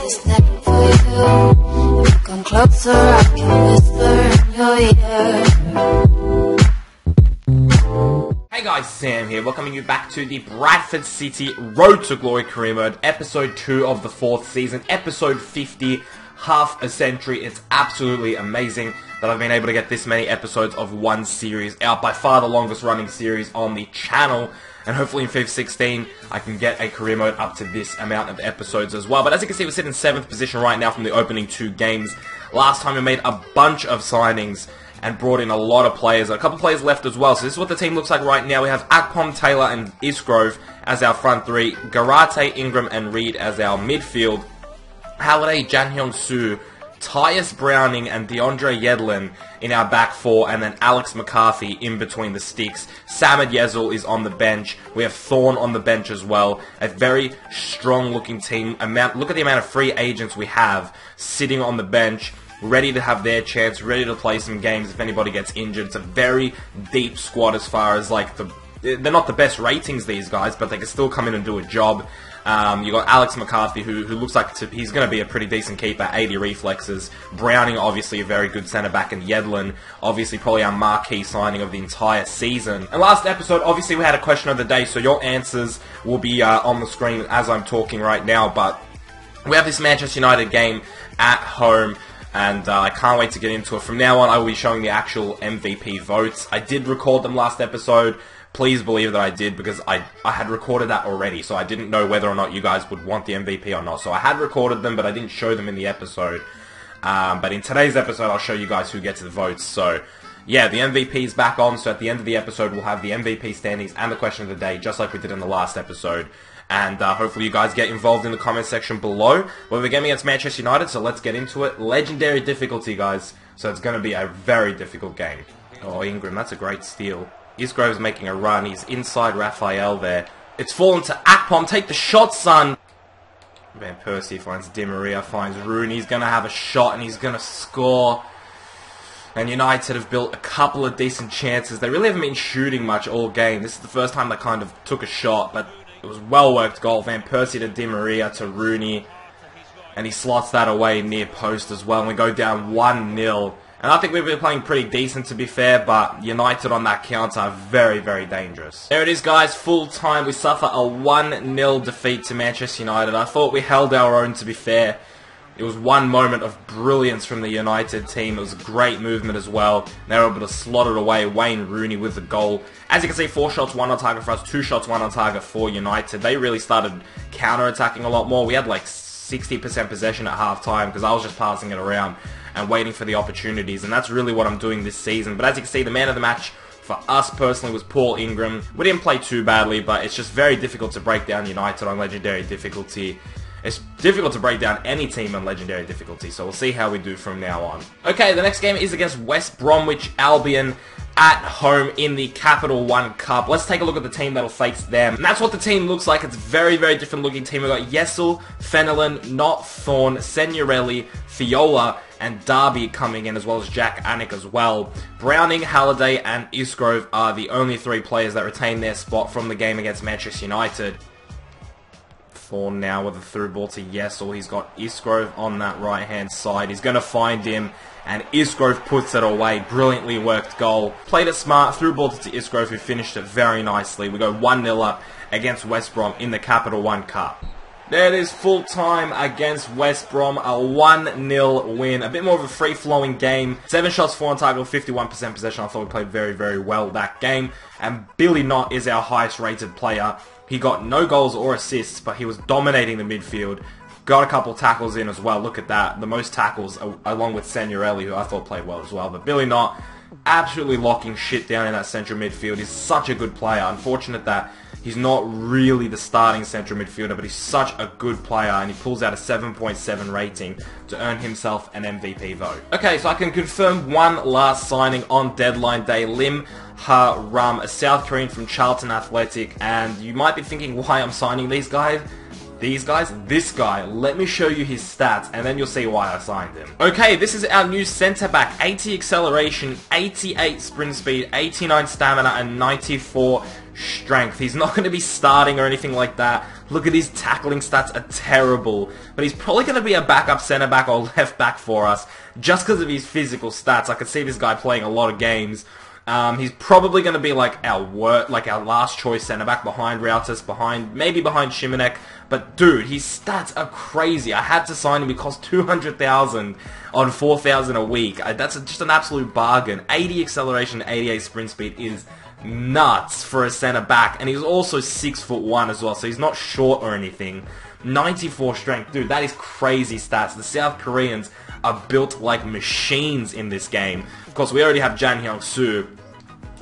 this name for you. If you come closer, I can whisper in your ear. Hey guys, Sam here, welcoming you back to the Bradford City Road to Glory career mode, episode 2 of the 4th season, episode 50, half a century. It's absolutely amazing that I've been able to get this many episodes of one series out, by far the longest running series on the channel, and hopefully in FIFA 16 I can get a career mode up to this amount of episodes as well. But as you can see, we're sitting in 7th position right now from the opening 2 games. Last time we made a bunch of signings and brought in a lot of players. A couple players left as well. So this is what the team looks like right now. We have Akpom, Taylor, and Isgrove as our front three. Garate, Ingram, and Reed as our midfield. Halliday, Janhyun Soo, Tyus Browning, and DeAndre Yedlin in our back four. And then Alex McCarthy in between the sticks. Samad Yezel is on the bench. We have Thorne on the bench as well. A very strong looking team. Look at the amount of free agents we have sitting on the bench, ready to have their chance, ready to play some games if anybody gets injured. It's a very deep squad as far as, like, they're not the best ratings, these guys, but they can still come in and do a job. You got Alex McCarthy, who looks like he's going to be a pretty decent keeper, 80 reflexes. Browning, obviously a very good centre-back, and Yedlin, obviously probably our marquee signing of the entire season. And last episode, obviously we had a question of the day, so your answers will be on the screen as I'm talking right now, but we have this Manchester United game at home, and I can't wait to get into it. From now on, I will be showing the actual MVP votes. I did record them last episode. Please believe that I did, because I had recorded that already, so I didn't know whether or not you guys would want the MVP or not. So I had recorded them, but I didn't show them in the episode. But in today's episode, I'll show you guys who gets the votes. So yeah, the MVP is back on, so at the end of the episode, we'll have the MVP standings and the question of the day, just like we did in the last episode. And hopefully you guys get involved in the comment section below. We're game against Manchester United, so let's get into it. Legendary difficulty, guys. So it's going to be a very difficult game. Oh, Ingram, that's a great steal. Isgrove's making a run. He's inside Raphael there. It's fallen to Akpom. Take the shot, son. Van Persie finds Di Maria, finds Rooney. He's going to have a shot and he's going to score. And United have built a couple of decent chances. They really haven't been shooting much all game. This is the first time they kind of took a shot, but it was well-worked goal. Van Persie to Di Maria to Rooney. And he slots that away near post as well. And we go down 1-0. And I think we've been playing pretty decent, to be fair. But United on that counter are very, very dangerous. There it is, guys. Full time. We suffer a 1-0 defeat to Manchester United. I thought we held our own, to be fair. It was one moment of brilliance from the United team. It was a great movement as well. They were able to slot it away. Wayne Rooney with the goal. As you can see, 4 shots, 1 on target for us. 2 shots, 1 on target for United. They really started counter-attacking a lot more. We had like 60% possession at half-time because I was just passing it around and waiting for the opportunities. And that's really what I'm doing this season. But as you can see, the man of the match for us personally was Paul Ingram. We didn't play too badly, but it's just very difficult to break down United on legendary difficulty. It's difficult to break down any team on legendary difficulty, so we'll see how we do from now on. Okay, the next game is against West Bromwich Albion at home in the Capital One Cup. Let's take a look at the team that'll face them. And that's what the team looks like. It's a very, very different looking team. We've got Yesel, Fenelon, Not Thorne, Senurelli, Fiola, and Darby coming in, as well as Jack Anik as well. Browning, Halliday, and Isgrove are the only 3 players that retain their spot from the game against Manchester United. Thorne now with a through ball to Yesel. He's got Isgrove on that right-hand side. He's going to find him, and Isgrove puts it away. Brilliantly worked goal. Played it smart, through ball to Isgrove, who finished it very nicely. We go 1-0 up against West Brom in the Capital One Cup. There it is, full time against West Brom, a 1-0 win. A bit more of a free-flowing game. 7 shots, 4 on target, 51% possession. I thought we played very, very well that game. And Billy Knott is our highest rated player. He got no goals or assists, but he was dominating the midfield. Got a couple tackles in as well. Look at that. The most tackles, along with Senurelli, who I thought played well as well. But Billy Knott, absolutely locking shit down in that central midfield. He's such a good player. Unfortunate that he's not really the starting central midfielder, but he's such a good player, and he pulls out a 7.7 rating to earn himself an MVP vote. Okay, so I can confirm one last signing on deadline day. Lim Ha-rum, a South Korean from Charlton Athletic, and you might be thinking why I'm signing these guys. This guy, let me show you his stats, and then you'll see why I signed him. Okay, this is our new centre-back. 80 acceleration, 88 sprint speed, 89 stamina, and 94 strength. He's not going to be starting or anything like that. Look at his tackling stats are terrible. But he's probably going to be a backup centre back or left back for us just because of his physical stats. I could see this guy playing a lot of games. He's probably going to be like our last choice centre back behind Rautis, maybe behind Šimenek. But dude, his stats are crazy. I had to sign him because 200,000 on 4,000 a week. That's just an absolute bargain. 80 acceleration, 88 sprint speed is nuts for a centre back, and he's also 6'1" as well, so he's not short or anything. 94 strength, dude, that is crazy stats. The South Koreans are built like machines in this game. Of course, we already have Jan Hyung-soo,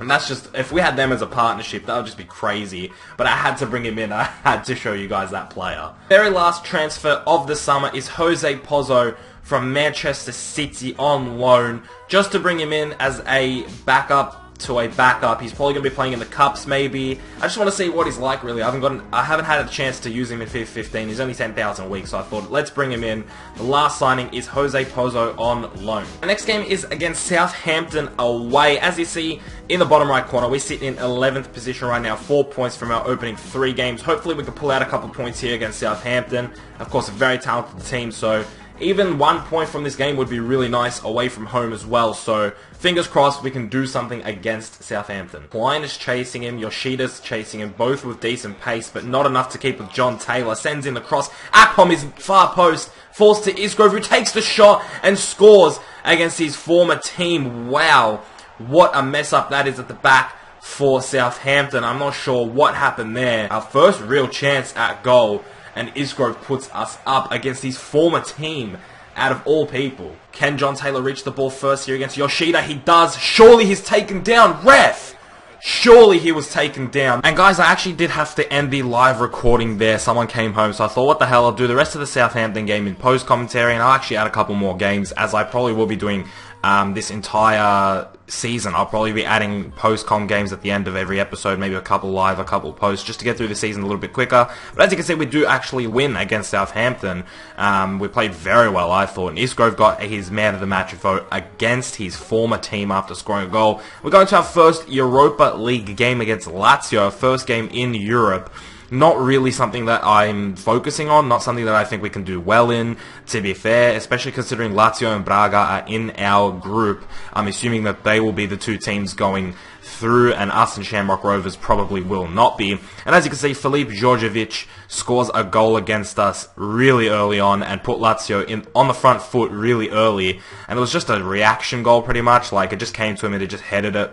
and that's just, if we had them as a partnership, that would just be crazy. But I had to bring him in. I had to show you guys that player. Very last transfer of the summer is Jose Pozo from Manchester City on loan, just to bring him in as a backup to a backup. He's probably going to be playing in the Cups maybe. I just want to see what he's like really. I haven't had a chance to use him in FIFA 15. He's only 10,000 a week, so I thought let's bring him in. The last signing is Jose Pozo on loan. The next game is against Southampton away. As you see in the bottom right corner, we sit in 11th position right now, 4 points from our opening 3 games. Hopefully we can pull out a couple points here against Southampton. Of course, a very talented team, so even 1 point from this game would be really nice away from home as well. So fingers crossed we can do something against Southampton. Klein is chasing him, Yoshida's chasing him, both with decent pace, but not enough to keep with John Taylor. Sends in the cross. Akpom is far post, falls to Isgrove, who takes the shot and scores against his former team. Wow, what a mess up that is at the back for Southampton. I'm not sure what happened there. Our first real chance at goal, and Isgrove puts us up against his former team, out of all people. Can John Taylor reach the ball first here against Yoshida? He does. Surely he's taken down. Ref! Surely he was taken down. And guys, I actually did have to end the live recording there. Someone came home, so I thought, what the hell, I'll do the rest of the Southampton game in post-commentary, and I'll actually add a couple more games, as I probably will be doing this entire season. I'll probably be adding post-com games at the end of every episode, maybe a couple live, a couple post, just to get through the season a little bit quicker. But as you can see, we do actually win against Southampton. We played very well, I thought, and Isgrove got his man of the match vote against his former team after scoring a goal. We're going to our first Europa League game against Lazio, our first game in Europe. Not really something that I'm focusing on, not something that I think we can do well in, to be fair, especially considering Lazio and Braga are in our group. I'm assuming that they will be the two teams going through, and us and Shamrock Rovers probably will not be. And as you can see, Filip Djordjevic scores a goal against us really early on and put Lazio on the front foot really early. And it was just a reaction goal pretty much, like it just came to him and he just headed it.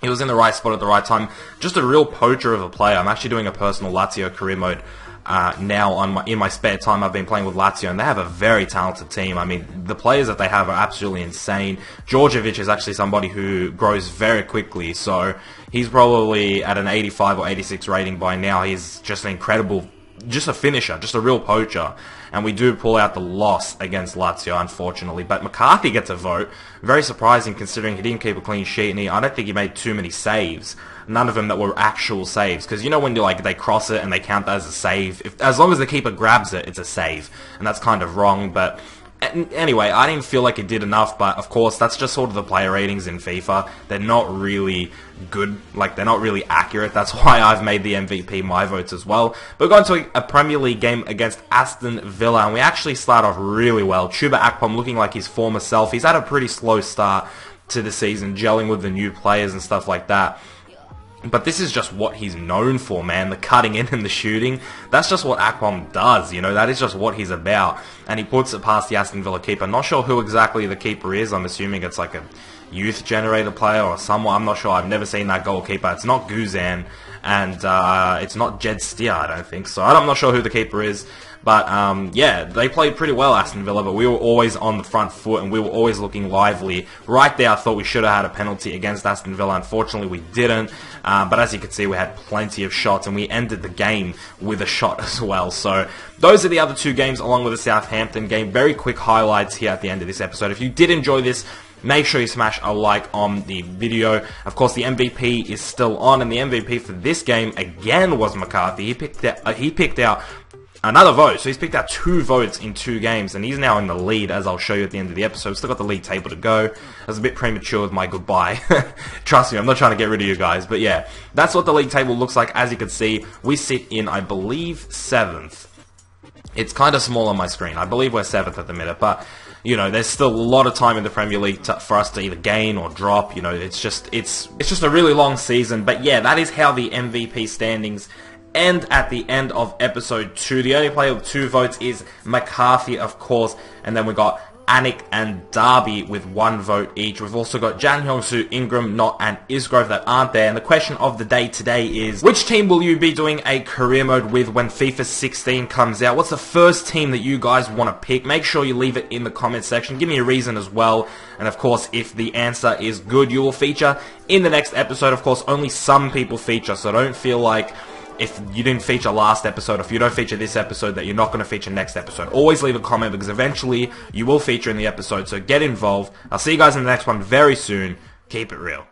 He was in the right spot at the right time. Just a real poacher of a player. I'm actually doing a personal Lazio career mode now in my spare time. I've been playing with Lazio, and they have a very talented team. I mean, the players that they have are absolutely insane. Djordjevic is actually somebody who grows very quickly, so he's probably at an 85 or 86 rating by now. He's just an incredible, just a finisher, just a real poacher. And we do pull out the loss against Lazio, unfortunately. But McCarthy gets a vote. Very surprising considering he didn't keep a clean sheet, and I don't think he made too many saves. None of them that were actual saves. Because you know when they cross it and they count that as a save? As long as the keeper grabs it, it's a save. And that's kind of wrong, but anyway, I didn't feel like it did enough, but of course, that's just sort of the player ratings in FIFA. They're not really good, like, they're not really accurate. That's why I've made the MVP my votes as well. But we're going to a Premier League game against Aston Villa, and we actually start off really well. Chuba Akpom looking like his former self. He's had a pretty slow start to the season, gelling with the new players and stuff like that. But this is just what he's known for, man. The cutting in and the shooting. That's just what Akpom does, you know. That is just what he's about. And he puts it past the Aston Villa keeper. Not sure who exactly the keeper is. I'm assuming it's like a youth generator player or someone. I'm not sure. I've never seen that goalkeeper. It's not Guzan. And it's not Jed Steer, I don't think. So I'm not sure who the keeper is. But, yeah, they played pretty well, Aston Villa, but we were always on the front foot and we were always looking lively. Right there, I thought we should have had a penalty against Aston Villa. Unfortunately, we didn't. But as you can see, we had plenty of shots and we ended the game with a shot as well. So those are the other two games along with the Southampton game. Very quick highlights here at the end of this episode. If you did enjoy this, make sure you smash a like on the video. Of course, the MVP is still on, and the MVP for this game again was McCarthy. He picked out another vote. So he's picked out 2 votes in 2 games, and he's now in the lead, as I'll show you at the end of the episode. Still got the league table to go. I was a bit premature with my goodbye. Trust me, I'm not trying to get rid of you guys. But yeah, that's what the league table looks like. As you can see, we sit in, I believe, 7th. It's kind of small on my screen. I believe we're 7th at the minute, but you know, there's still a lot of time in the Premier League for us to either gain or drop. You know, it's just a really long season. But yeah, that is how the MVP standings end at the end of episode 2. The only player with 2 votes is McCarthy, of course, and then we got Anik and Darby with 1 vote each. We've also got Jan Hyung-soo, Ingram, Knott, and Isgrove that aren't there. And the question of the day today is, which team will you be doing a career mode with when FIFA 16 comes out? What's the first team that you guys want to pick? Make sure you leave it in the comment section. Give me a reason as well. And of course, if the answer is good, you will feature in the next episode. Of course, only some people feature, so don't feel like if you didn't feature last episode, or if you don't feature this episode, that you're not going to feature next episode. Always leave a comment, because eventually you will feature in the episode, so get involved. I'll see you guys in the next one very soon. Keep it real.